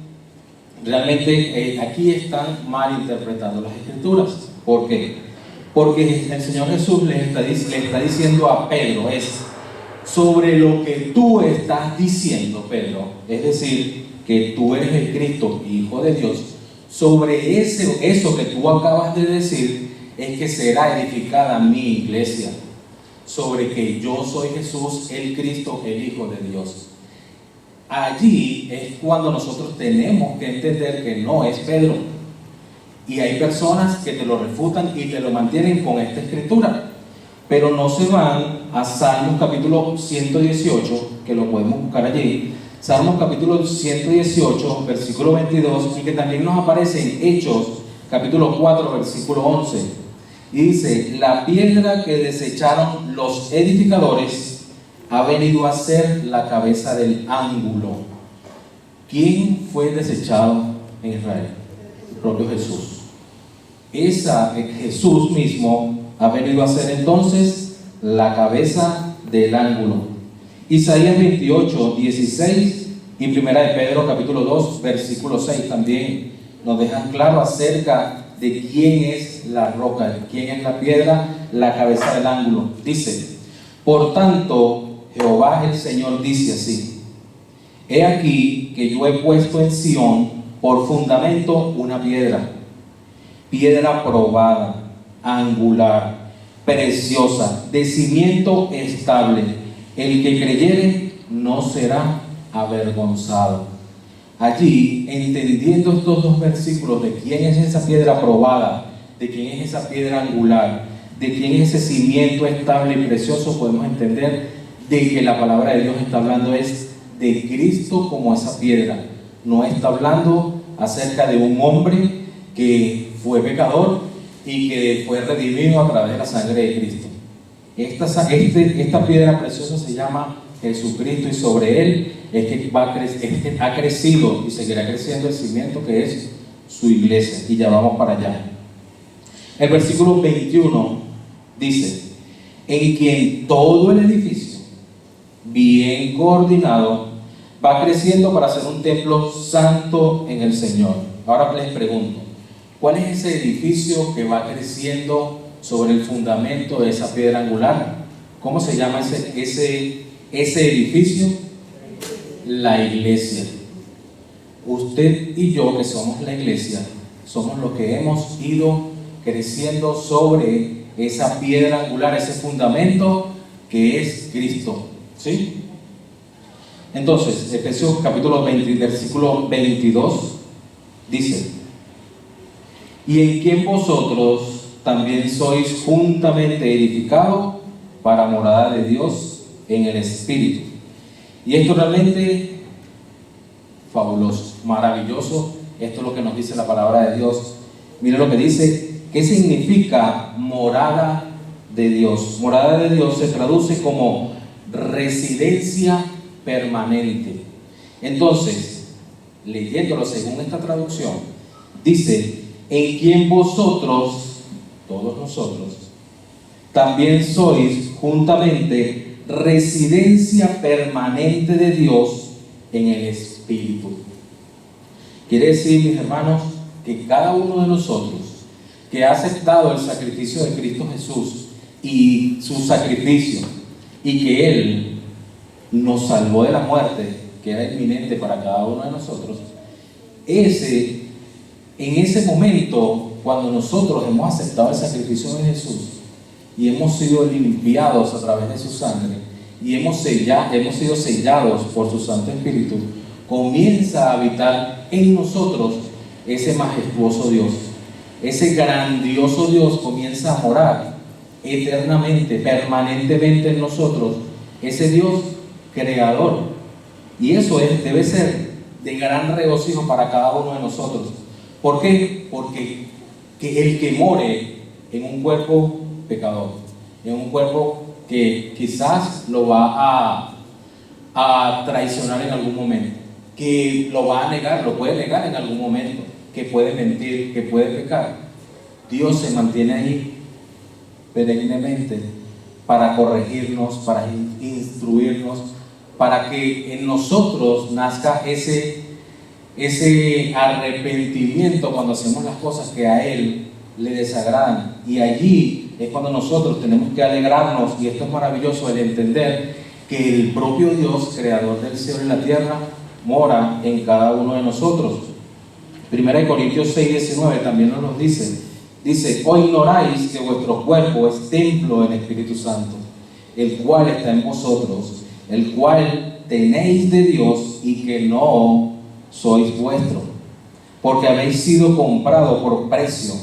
realmente aquí están mal interpretando las escrituras. ¿Por qué? Porque el Señor Jesús le está diciendo a Pedro, es sobre lo que tú estás diciendo, Pedro, es decir, que tú eres el Cristo, Hijo de Dios. Sobre eso que tú acabas de decir es que será edificada mi iglesia, sobre que yo soy Jesús, el Cristo, el Hijo de Dios. Allí es cuando nosotros tenemos que entender que no es Pedro, y hay personas que te lo refutan y te lo mantienen con esta escritura, pero no se van a Salmos capítulo 118, que lo podemos buscar allí, Salmos capítulo 118, versículo 22, y que también nos aparece en Hechos, capítulo 4, versículo 11. Y dice, la piedra que desecharon los edificadores ha venido a ser la cabeza del ángulo. ¿Quién fue desechado en Israel? El propio Jesús. Jesús mismo ha venido a ser entonces la cabeza del ángulo. Isaías 28, 16 y Primera de Pedro capítulo 2, versículo 6 también nos dejan claro acerca de quién es la roca, quién es la piedra, la cabeza del ángulo. Dice, por tanto, Jehová el Señor dice así, he aquí que yo he puesto en Sión por fundamento una piedra, piedra probada, angular, preciosa, de cimiento estable. El que creyere no será avergonzado. Allí, entendiendo estos dos versículos de quién es esa piedra probada, de quién es esa piedra angular, de quién es ese cimiento estable y precioso, podemos entender de que la palabra de Dios está hablando es de Cristo como esa piedra. No está hablando acerca de un hombre que fue pecador y que fue redimido a través de la sangre de Cristo. Esta piedra preciosa se llama Jesucristo, y sobre él es que ha crecido y seguirá creciendo el cimiento que es su iglesia, y ya vamos para allá. El versículo 21 dice: en quien todo el edificio, bien coordinado, va creciendo para ser un templo santo en el Señor. Ahora les pregunto, ¿cuál es ese edificio que va creciendo sobre el fundamento de esa piedra angular? ¿Cómo se llama ese edificio? La iglesia. Usted y yo, que somos la iglesia, somos los que hemos ido creciendo sobre esa piedra angular, ese fundamento que es Cristo. ¿Sí? Entonces, Efesios capítulo 20, versículo 22 dice: y en quien vosotros también sois juntamente edificados para morada de Dios en el Espíritu. Y esto realmente fabuloso, maravilloso. Esto es lo que nos dice la palabra de Dios. Mire lo que dice. ¿Qué significa morada de Dios? Morada de Dios se traduce como residencia permanente. Entonces, leyéndolo según esta traducción, dice: en quien vosotros, todos nosotros, también sois juntamente residencia permanente de Dios en el Espíritu. Quiere decir, mis hermanos, que cada uno de nosotros que ha aceptado el sacrificio de Cristo Jesús y su sacrificio, y que Él nos salvó de la muerte que era inminente para cada uno de nosotros, en ese momento, cuando nosotros hemos aceptado el sacrificio de Jesús y hemos sido limpiados a través de su sangre y hemos sido sellados por su Santo Espíritu, comienza a habitar en nosotros ese majestuoso Dios. Ese grandioso Dios comienza a morar eternamente, permanentemente en nosotros, ese Dios creador. Y eso debe ser de gran regocijo para cada uno de nosotros. ¿Por qué? Porque el que more en un cuerpo pecador, en un cuerpo que quizás lo va a traicionar en algún momento, que lo va a negar, lo puede negar en algún momento, que puede mentir, que puede pecar, Dios se mantiene ahí perennemente para corregirnos, para instruirnos, para que en nosotros nazca ese arrepentimiento cuando hacemos las cosas que a Él le desagradan. Y allí es cuando nosotros tenemos que alegrarnos, y esto es maravilloso, el entender que el propio Dios, creador del cielo y la tierra, mora en cada uno de nosotros. 1 Corintios 6:19 también nos dice: ¿o ignoráis que vuestro cuerpo es templo del Espíritu Santo, el cual está en vosotros, el cual tenéis de Dios, y que no sois vuestro, porque habéis sido comprado por precio?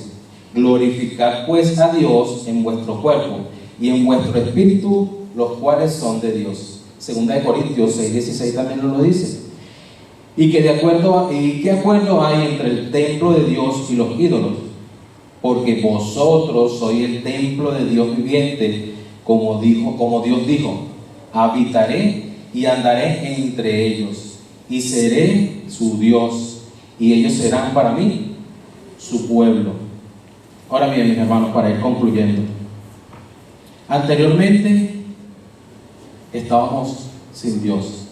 Glorificad pues a Dios en vuestro cuerpo y en vuestro espíritu, los cuales son de Dios. 2 Corintios 6:16 también nos lo dice. ¿Y qué acuerdo hay entre el templo de Dios y los ídolos? Porque vosotros sois el templo de Dios viviente, como Dios dijo: habitaré y andaré entre ellos, y seré su Dios, y ellos serán para mí su pueblo. Ahora bien, mis hermanos, para ir concluyendo, anteriormente estábamos sin Dios.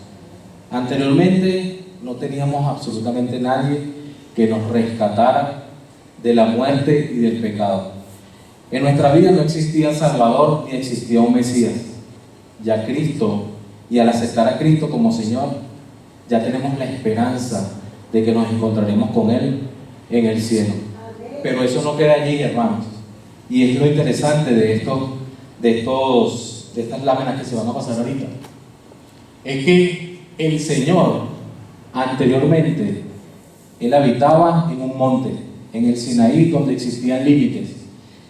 Anteriormente no teníamos absolutamente nadie que nos rescatara de la muerte y del pecado. En nuestra vida no existía Salvador ni existía un Mesías. Ya Cristo, y al aceptar a Cristo como Señor, ya tenemos la esperanza de que nos encontraremos con Él en el cielo. pero eso no queda allí, hermanos. Y es lo interesante de estas láminas que se van a pasar ahorita. Es que el Señor, anteriormente, Él habitaba en un monte, en el Sinaí, donde existían límites,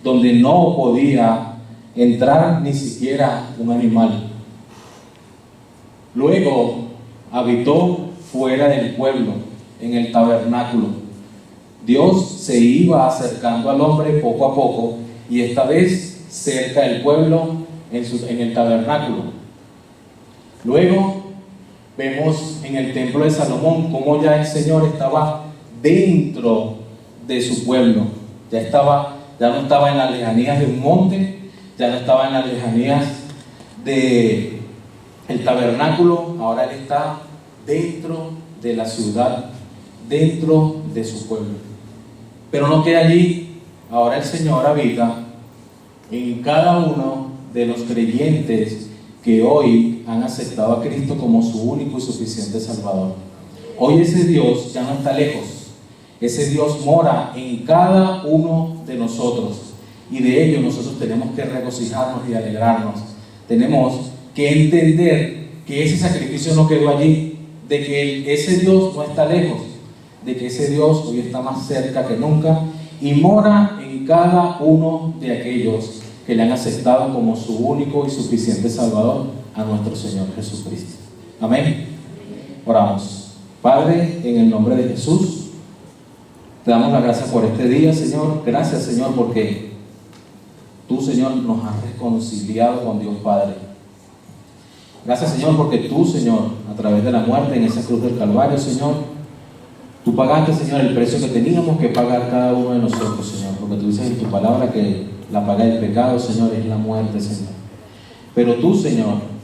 donde no podía entrar ni siquiera un animal. Luego habitó fuera del pueblo, en el tabernáculo. Dios se iba acercando al hombre poco a poco, y esta vez cerca del pueblo, en el tabernáculo. Luego vemos en el templo de Salomón cómo ya el Señor estaba dentro de su pueblo. Ya no estaba en las lejanías de un monte, ya no estaba en las lejanías del tabernáculo. Ahora Él está dentro de la ciudad, dentro de su pueblo. Pero no queda allí. Ahora el Señor habita en cada uno de los creyentes que hoy han aceptado a Cristo como su único y suficiente Salvador. Hoy ese Dios ya no está lejos. Ese Dios mora en cada uno de nosotros, y de ello nosotros tenemos que regocijarnos y alegrarnos. Tenemos que entender que ese sacrificio no quedó allí, de que ese Dios no está lejos, de que ese Dios hoy está más cerca que nunca y mora en cada uno de aquellos que le han aceptado como su único y suficiente Salvador, a nuestro Señor Jesucristo. Amén. Oramos. Padre, en el nombre de Jesús, te damos las gracias por este día, Señor. Gracias, Señor, porque tú, Señor, nos has reconciliado con Dios Padre. Gracias, Señor, porque tú, Señor, a través de la muerte en esa cruz del Calvario, Señor, tú pagaste, Señor, el precio que teníamos que pagar cada uno de nosotros, Señor, porque tú dices en tu palabra que la paga del pecado, Señor, es la muerte, Señor. Pero tú, Señor,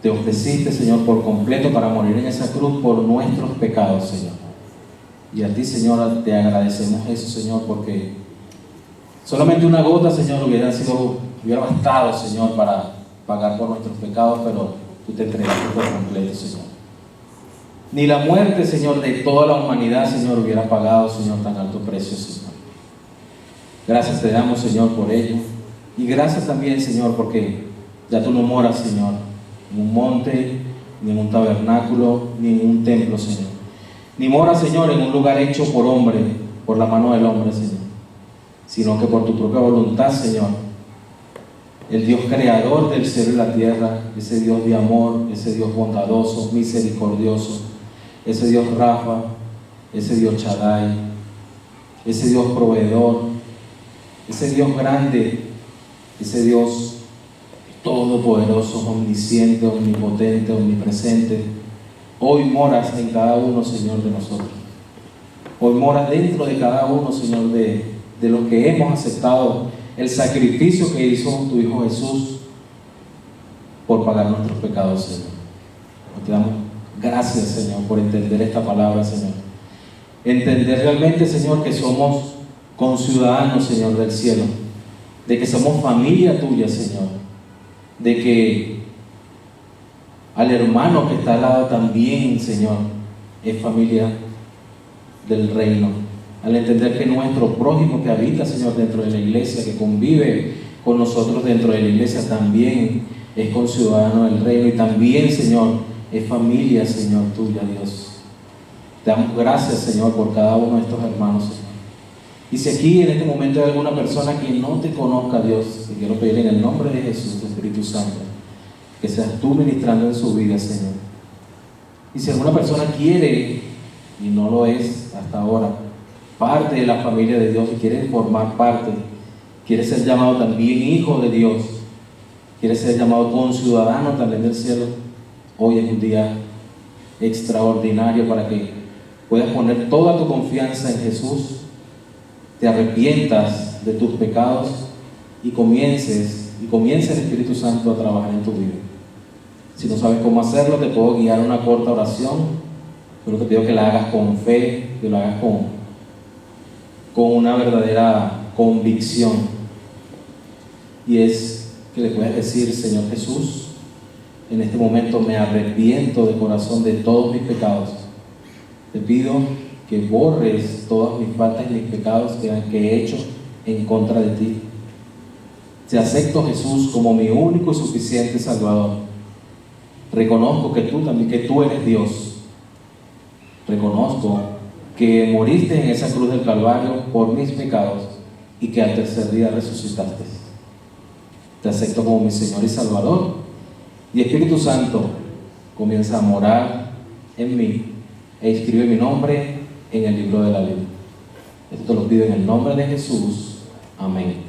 te ofreciste, Señor, por completo para morir en esa cruz por nuestros pecados, Señor. Y a ti, Señor, te agradecemos eso, Señor, porque solamente una gota, Señor, hubiera bastado, Señor, para pagar por nuestros pecados, pero tú te entregaste por completo, Señor. Ni la muerte, Señor, de toda la humanidad, Señor, hubiera pagado, Señor, tan alto precio, Señor. Gracias te damos, Señor, por ello. Y gracias también, Señor, porque ya tú no moras, Señor, en un monte, ni en un tabernáculo, ni en un templo, Señor. Ni moras, Señor, en un lugar hecho por hombre, por la mano del hombre, Señor, sino que por tu propia voluntad, Señor, el Dios creador del cielo y la tierra, ese Dios de amor, ese Dios bondadoso, misericordioso, ese Dios Rafa, ese Dios Shaddai, ese Dios proveedor, ese Dios grande, ese Dios todopoderoso, omnisciente, omnipotente, omnipresente. Hoy moras en cada uno, Señor, de nosotros. Hoy moras dentro de cada uno, Señor, de los que hemos aceptado el sacrificio que hizo tu Hijo Jesús por pagar nuestros pecados, Señor. Te damos gracias, Señor, por entender esta palabra, Señor. Entender realmente, Señor, que somos conciudadanos, Señor, del cielo, de que somos familia tuya, Señor, de que al hermano que está al lado también, Señor, es familia del reino. Al entender que nuestro prójimo que habita, Señor, dentro de la iglesia, que convive con nosotros dentro de la iglesia, también es conciudadano del reino y también, Señor, es familia, Señor, tuya, Dios. Te damos gracias, Señor, por cada uno de estos hermanos, Señor. Y si aquí en este momento hay alguna persona que no te conozca, Dios, te quiero pedir en el nombre de Jesús, Espíritu Santo, que seas tú ministrando en su vida, Señor. Y si alguna persona quiere, y no lo es hasta ahora, parte de la familia de Dios y quiere formar parte, quiere ser llamado también hijo de Dios, quiere ser llamado conciudadano también del cielo, hoy es un día extraordinario para que puedas poner toda tu confianza en Jesús, te arrepientas de tus pecados y comience el Espíritu Santo a trabajar en tu vida. Si no sabes cómo hacerlo, te puedo guiar una corta oración, pero te pido que la hagas con fe, que lo hagas con una verdadera convicción. Y es que le puedes decir: Señor Jesús, en este momento me arrepiento de corazón de todos mis pecados. Te pido que borres todas mis faltas y mis pecados que he hecho en contra de ti. Te acepto, Jesús, como mi único y suficiente Salvador. Reconozco que tú eres Dios. Reconozco que moriste en esa cruz del Calvario por mis pecados y que al tercer día resucitaste. Te acepto como mi Señor y Salvador. Y Espíritu Santo, comienza a morar en mí e escribe mi nombre en el libro de la vida. Esto te lo pido en el nombre de Jesús. Amén.